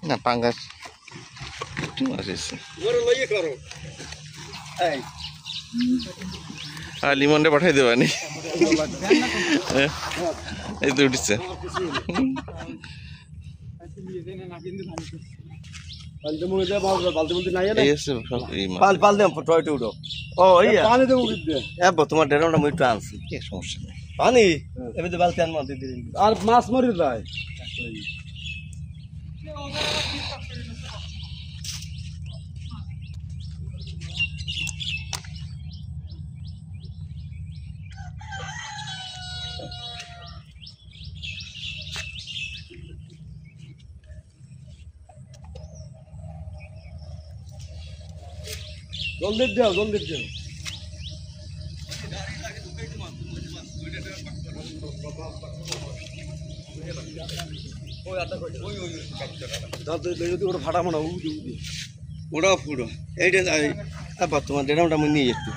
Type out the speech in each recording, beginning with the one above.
না পাঙ্গাস একটু মাছ এসছে আর লিমনটা পাঠাই দেবানি এই তো উঠছে তোমার ডেরামটা মই একটু আনছি সমস্যা নেই পানি এমনি বালতি আনবো আর মাছ মরি যায় জলদি দাও জলদি দাও ফাটা মানা ওটা ফুটো এইটা তোমার ডেরামটা আমি নিয়ে একটু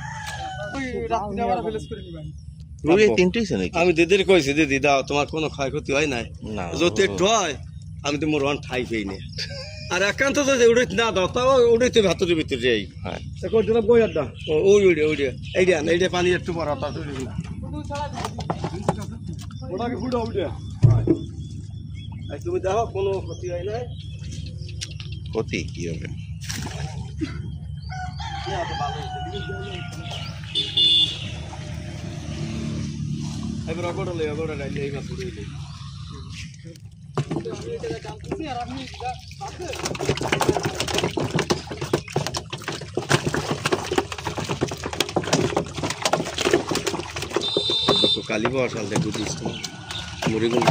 আমি দিদির কইছি দিদি দাও তোমার কোনো ক্ষয়ক্ষতি হয় নাই যদি একটু হয় আমি তো মোর ওয়ান ঠাই পেই না আর একান্ত তো উড়ে না দাও তাও উড়ে তো ভেতরের ভিতরে যাই করছিলাম কই আড্ডা ওই উড়ে উড়ে এইটা পানি একটু বড় তা ওটাকে ফুটো উঠে তুমি দেখো কোনো ক্ষতি হয় নাই ক্ষতি কি হবে এবার অগড়লে এই মাছ উড়ে কালি পাওয়ার সাল দেখো দিস মুড়িগুলো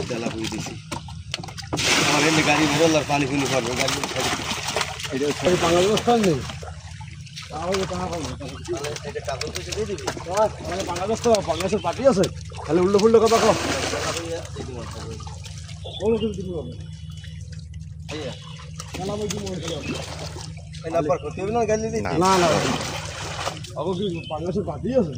তেলা পুড়ে দিছি আমার এমনি গাড়ি বেরোলার পানি কিনে পারবো গাড়ি বাংলা ব্যবস্থা নেই বাংলাদেশ তো বাংলাদেশের পার্টি আছে খালি উল্টো ফুল্টো কথা কো না না বাংলাদেশের পার্টি আছে